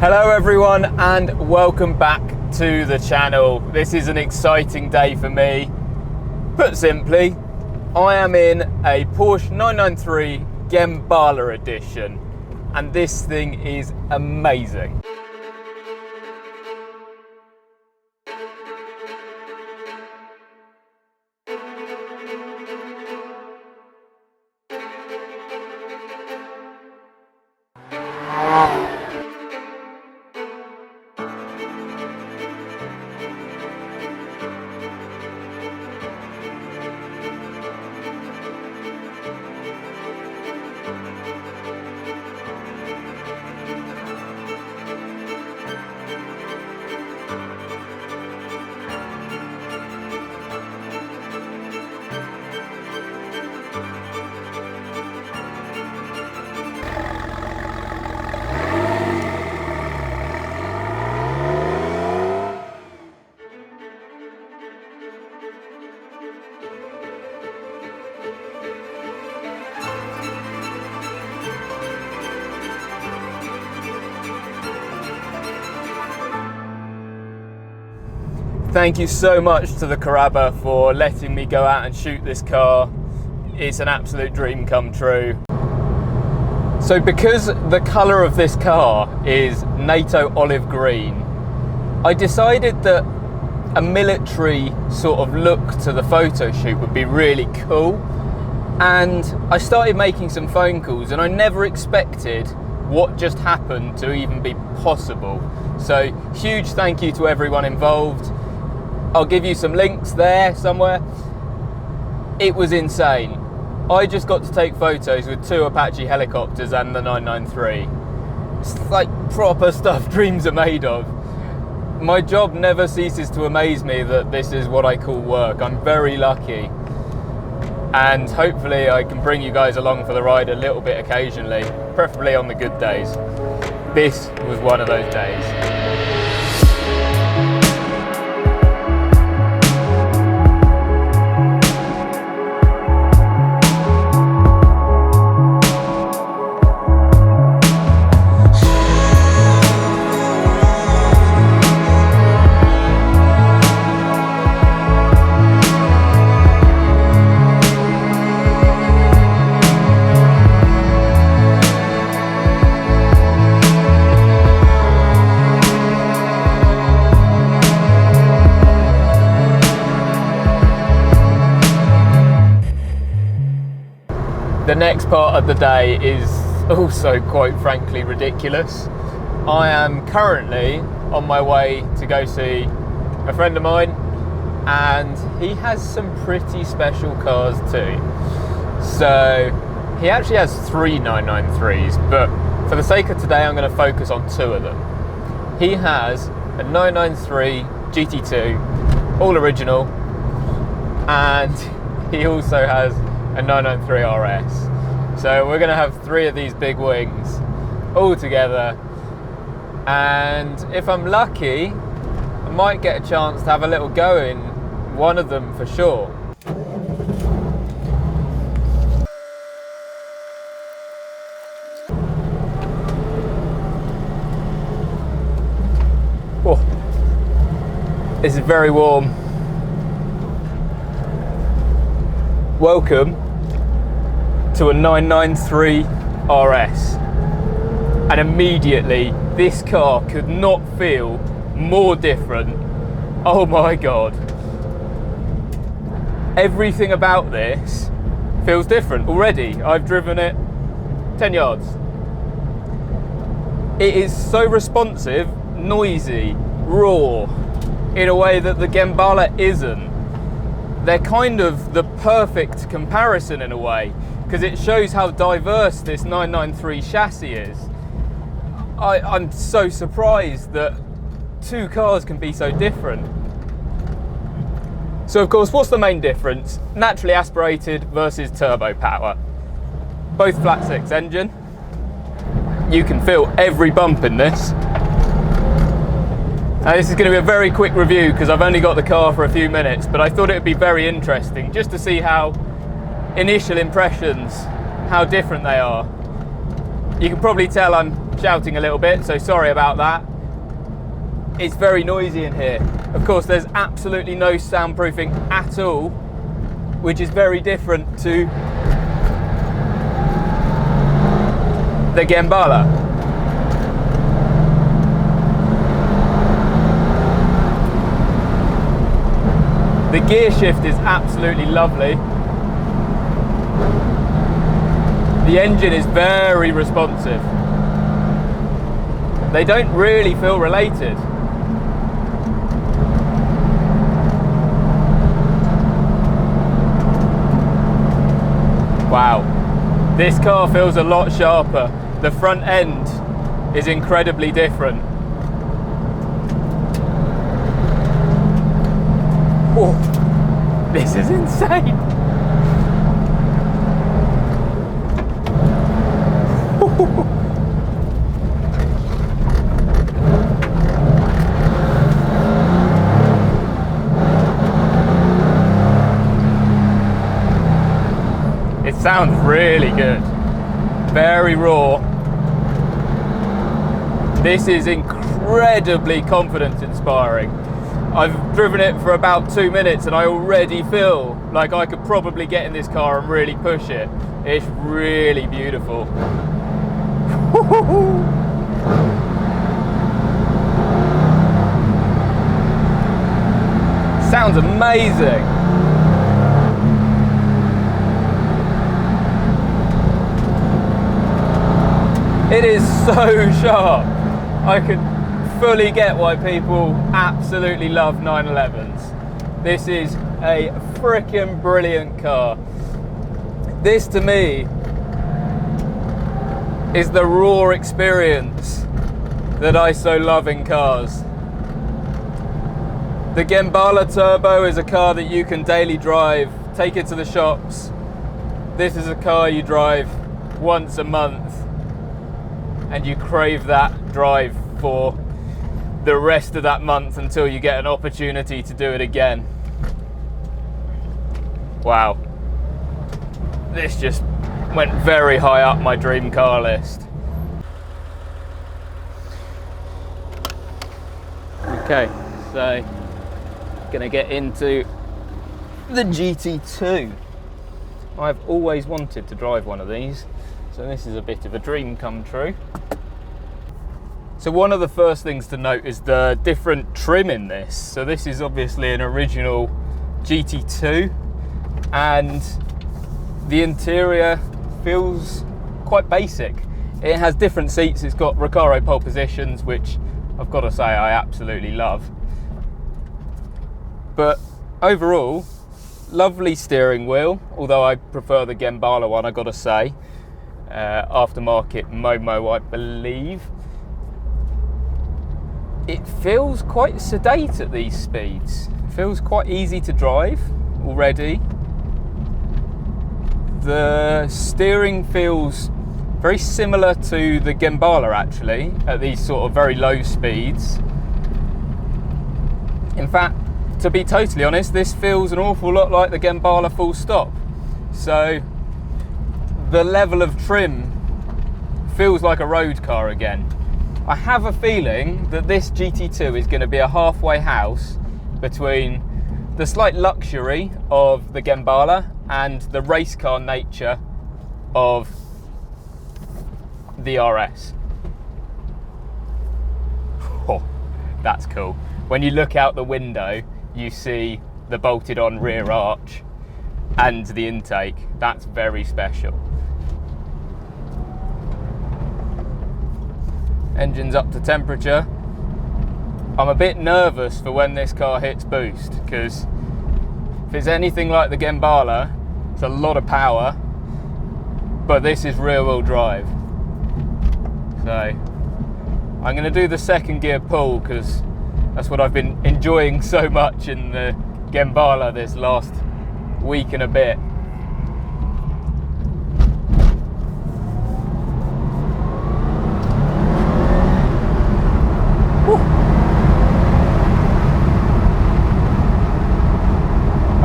Hello everyone and welcome back to the channel. This is an exciting day for me. Put simply, I am in a Porsche 993 Gemballa edition and this thing is amazing. Thank you so much to the Carrabba for letting me go out and shoot this car. It's an absolute dream come true. So because the colour of this car is NATO olive green, I decided that a military sort of look to the photo shoot would be really cool. And I started making some phone calls and I never expected what just happened to even be possible. So huge thank you to everyone involved. I'll give you some links there somewhere. It was insane. I just got to take photos with two Apache Helicopters and the 993. It's like proper stuff dreams are made of. My job never ceases to amaze me that this is what I call work. I'm very lucky. And hopefully I can bring you guys along for the ride a little bit occasionally, preferably on the good days. This was one of those days. The next part of the day is also quite frankly ridiculous. I am currently on my way to go see a friend of mine and he has some pretty special cars too. So he actually has three 993s, but for the sake of today I'm going to focus on two of them. He has a 993 GT2, all original, and he also has a 993 RS. So we're going to have three of these big wings all together, and if I'm lucky I might get a chance to have a little go in one of them for sure. Oh, this is very warm. Welcome to a 993 RS, and immediately this car could not feel more different. Oh my god, everything about this feels different already. I've driven it 10 yards. It is so responsive, noisy, raw, in a way that the Gemballa isn't. They're kind of the perfect comparison in a way, because it shows how diverse this 993 chassis is. I'm so surprised that two cars can be so different. So of course, what's the main difference? Naturally aspirated versus turbo power. Both flat six engine. You can feel every bump in this. Now this is going to be a very quick review because I've only got the car for a few minutes, but I thought it would be very interesting just to see how initial impressions, how different they are. You can probably tell I'm shouting a little bit, so sorry about that. It's very noisy in here. Of course, there's absolutely no soundproofing at all, which is very different to the Gemballa. The gear shift is absolutely lovely. The engine is very responsive. They don't really feel related. Wow, this car feels a lot sharper. The front end is incredibly different. Oh, this is insane. It sounds really good. Very raw. This is incredibly confidence inspiring. I've driven it for about 2 minutes and I already feel like I could probably get in this car and really push it. It's really beautiful. Sounds amazing. It is so sharp. I can fully get why people absolutely love 911s. This is a freaking brilliant car. This to me is the raw experience that I so love in cars. The Gemballa Turbo is a car that you can daily drive, take it to the shops. This is a car you drive once a month and you crave that drive for the rest of that month until you get an opportunity to do it again. Wow. This just went very high up my dream car list. Okay, so gonna get into the GT2. I've always wanted to drive one of these, so this is a bit of a dream come true. So one of the first things to note is the different trim in this. So this is obviously an original GT2 and the interior feels quite basic. It has different seats, it's got Recaro pole positions, which I've got to say I absolutely love. But overall, lovely steering wheel, although I prefer the Gemballa one, I got to say. Aftermarket Momo, I believe. It feels quite sedate at these speeds. It feels quite easy to drive already. The steering feels very similar to the Gemballa actually, at these sort of very low speeds. In fact, to be totally honest, this feels an awful lot like the Gemballa full stop. So the level of trim feels like a road car again. I have a feeling that this GT2 is going to be a halfway house between the slight luxury of the Gemballa and the race car nature of the RS. Oh, that's cool. When you look out the window, you see the bolted on rear arch and the intake. That's very special. Engine's up to temperature. I'm a bit nervous for when this car hits boost, because if it's anything like the Gemballa, it's a lot of power, but this is rear wheel drive. So I'm going to do the second gear pull because that's what I've been enjoying so much in the Gemballa this last week and a bit.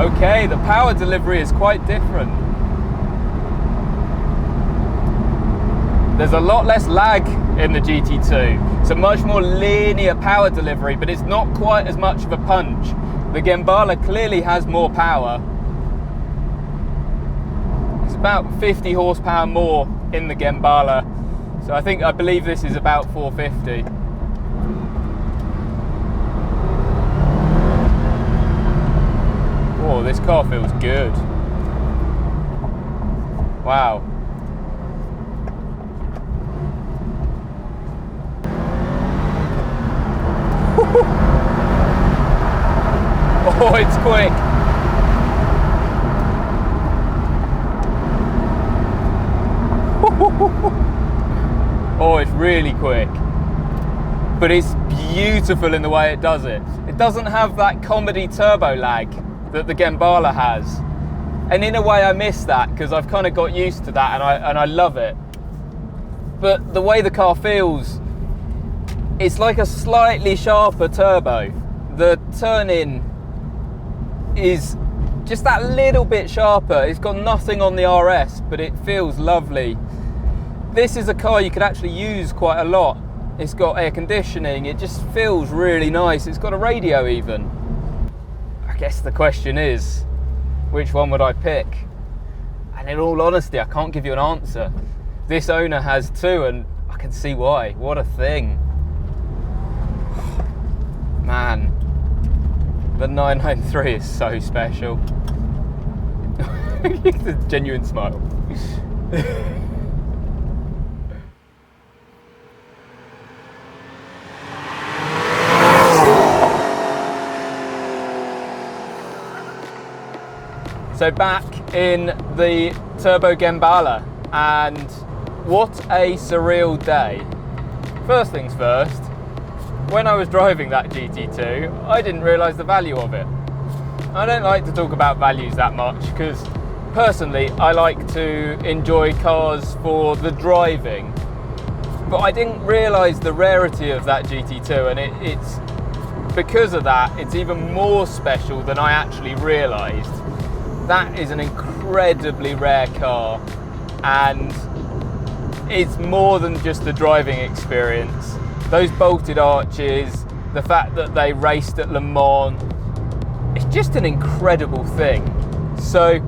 Okay, the power delivery is quite different. There's a lot less lag in the GT2. It's a much more linear power delivery, but it's not quite as much of a punch. The Gemballa clearly has more power. It's about 50 horsepower more in the Gemballa. So I believe this is about 450. Oh, this car feels good. Wow. Oh, it's quick. Oh, it's really quick. But it's beautiful in the way it does it. It doesn't have that comedy turbo lag that the Gemballa has. And in a way I miss that because I've kind of got used to that and I love it. But the way the car feels, it's like a slightly sharper turbo. The turn-in is just that little bit sharper. It's got nothing on the RS, but it feels lovely. This is a car you could actually use quite a lot. It's got air conditioning, it just feels really nice. It's got a radio even. I guess the question is, which one would I pick? And in all honesty, I can't give you an answer. This owner has two and I can see why. What a thing. Man, the 993 is so special. It's a genuine smile. So back in the Turbo Gemballa, and what a surreal day. First things first, when I was driving that GT2, I didn't realise the value of it. I don't like to talk about values that much because personally I like to enjoy cars for the driving, but I didn't realise the rarity of that GT2, and it's because of that it's even more special than I actually realised. That is an incredibly rare car, and it's more than just the driving experience. Those bolted arches, the fact that they raced at Le Mans, it's just an incredible thing. So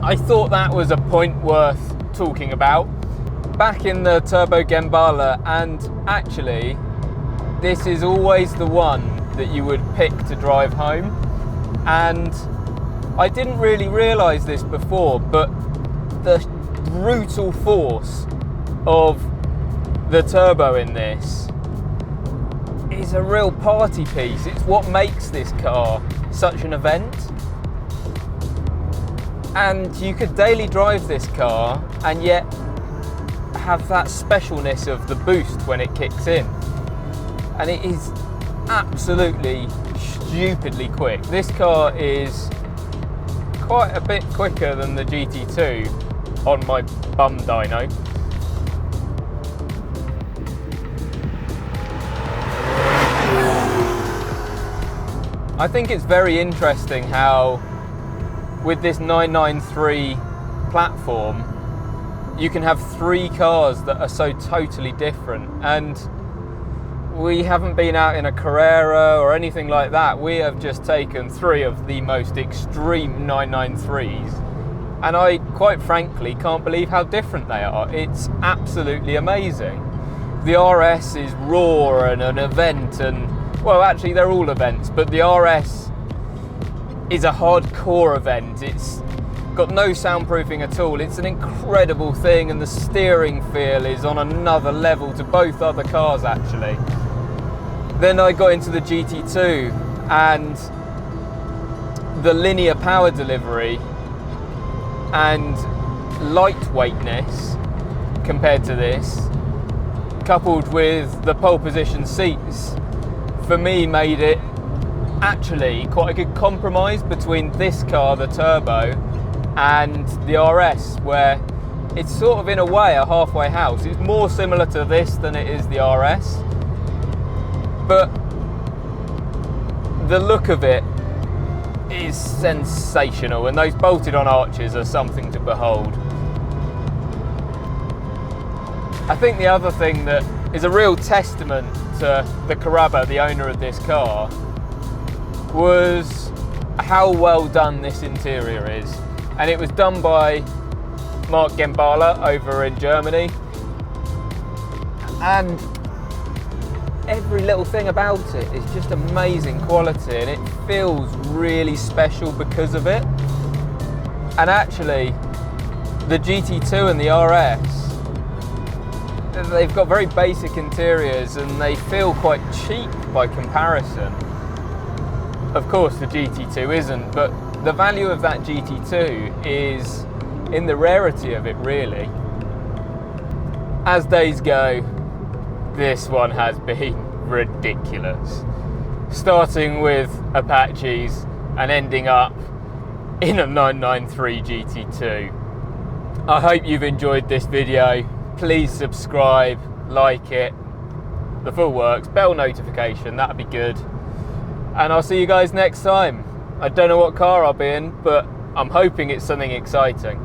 I thought that was a point worth talking about. Back in the Turbo Gemballa, and actually this is always the one that you would pick to drive home. And I didn't really realise this before, but the brutal force of the turbo in this is a real party piece. It's what makes this car such an event. And you could daily drive this car and yet have that specialness of the boost when it kicks in. And it is absolutely stupidly quick. This car is quite a bit quicker than the GT2 on my bum dyno. I think it's very interesting how with this 993 platform you can have three cars that are so totally different, and we haven't been out in a Carrera or anything like that. We have just taken three of the most extreme 993s, and I quite frankly can't believe how different they are. It's absolutely amazing. The RS is raw and an event, and well, actually they're all events, but the RS is a hardcore event. It's got no soundproofing at all. It's an incredible thing, and the steering feel is on another level to both other cars actually. Then I got into the GT2, and the linear power delivery and lightweightness compared to this, coupled with the pole position seats, for me made it actually quite a good compromise between this car, the Turbo, and the RS, where it's sort of in a way a halfway house. It's more similar to this than it is the RS, but the look of it is sensational, and those bolted on arches are something to behold. I think the other thing that is a real testament to the Carrabba, the owner of this car, was how well done this interior is. And it was done by Turbo Gemballa over in Germany. And every little thing about it is just amazing quality, and it feels really special because of it. And actually, the GT2 and the RS, they've got very basic interiors and they feel quite cheap by comparison. Of course the GT2 isn't, but the value of that GT2 is in the rarity of it, really. As days go, this one has been ridiculous. Starting with Apaches and ending up in a 993 GT2. I hope you've enjoyed this video. Please subscribe, like it, the full works, bell notification, that'd be good. And I'll see you guys next time. I don't know what car I'll be in, but I'm hoping it's something exciting.